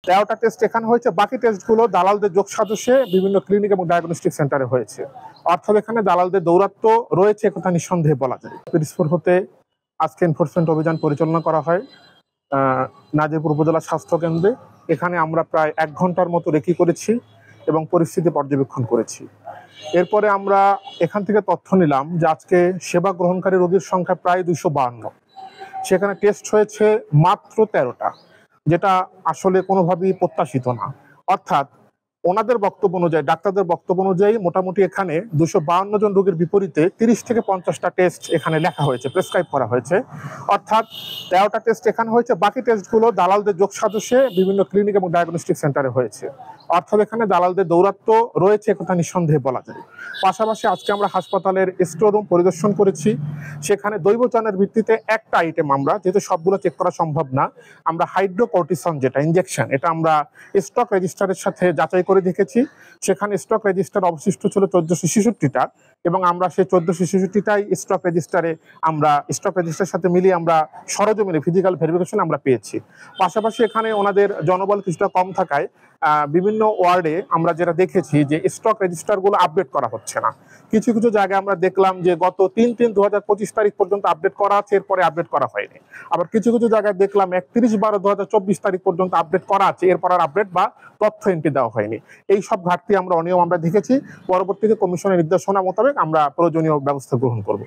13টা test এখানে হয়েছে, বাকি টেস্টগুলো দালালদের যোগ সাজসে বিভিন্ন ক্লিনিক এবং ডায়াগনস্টিক সেন্টারে হয়েছে। অর্থাৎ এখানে দালালদের দৌরাত্ম্য রয়েছে কথা নিঃসন্দেহে বলা যায়। পিরিজপুর হতে আজকে এনফোর্সমেন্ট অভিযান পরিচালনা করা হয় নাজিরপুর উপজেলা স্বাস্থ্য কেন্দ্রে। এখানে আমরা প্রায় 1 ঘন্টার মতো রেকি করেছি এবং পরিস্থিতি পর্যবেক্ষণ করেছি। এরপরে আমরা এখান থেকে তথ্য নিলাম যে আজকে সেবা গ্রহণকারী রোগীর সংখ্যা প্রায় 252, সেখানে টেস্ট হয়েছে মাত্র 13টা, যেটা আসলে কোনোভাবেই প্রত্যাশিত না। অর্থাৎ ওনাদের বক্তব্য অনুযায়ী, ডাক্তারদের বক্তব্য অনুযায়ী মোটামুটি এখানে 252 জন রোগীর বিপরীতে 30 থেকে 50টা টেস্ট এখানে লেখা হয়েছে, প্রেসক্রাইব করা হয়েছে। অর্থাৎ 13টা টেস্ট এখানে হয়েছে, বাকি টেস্টগুলো দালালদের যোগ সাজসে বিভিন্ন ক্লিনিক এবং ডায়াগনস্টিক সেন্টারে হয়েছে। অর্থাৎ এখানে দালালদের দৌরাত্ম্য রয়েছে কথা নিঃসন্দেহে বলা যায়। পাশাপাশি আজকে আমরা হাসপাতালের স্টোর রুম পরিদর্শন করেছি, সেখানে দৈবচনের ভিত্তিতে একটা আইটেম আমরা, যেহেতু সবগুলো চেক করা সম্ভব না, আমরা হাইড্রোকর্টিসন যেটা ইনজেকশন, এটা আমরা স্টক রেজিস্টারের সাথে যাচাই করে দেখেছি। সেখানে স্টক রেজিস্টার অবশিষ্ট ছিল 1466টা এবং আমরা সেই 1466টাই স্টক রেজিস্টারে আমরা স্টক রেজিস্টারের সাথে মিলিয়ে আমরা সরজমিনে ফিজিক্যাল ভেরিফিকেশন আমরা পেয়েছি। পাশাপাশি এখানে ওনাদের জনবল কিছুটা কম থাকায় বিভিন্ন ওয়ার্ডে আমরা যেটা দেখেছি যে স্টক রেজিস্টারগুলো আপডেট করা হচ্ছে না। কিছু কিছু জায়গায় আমরা দেখলাম যে গত 3/3/2025 তারিখ পর্যন্ত আপডেট করা আছে, এরপরে আপডেট করা হয়নি। আবার কিছু কিছু জায়গায় দেখলাম 31/12/2024 তারিখ পর্যন্ত আপডেট করা আছে, এরপর আর আপডেট বা তথ্য এন্ট্রি দেওয়া হয়নি। এই সব ঘাটতি আমরা অনিয়ম আমরা দেখেছি। পরবর্তীতে কমিশনের নির্দেশনা মোতাবেক আমরা প্রয়োজনীয় ব্যবস্থা গ্রহণ করব।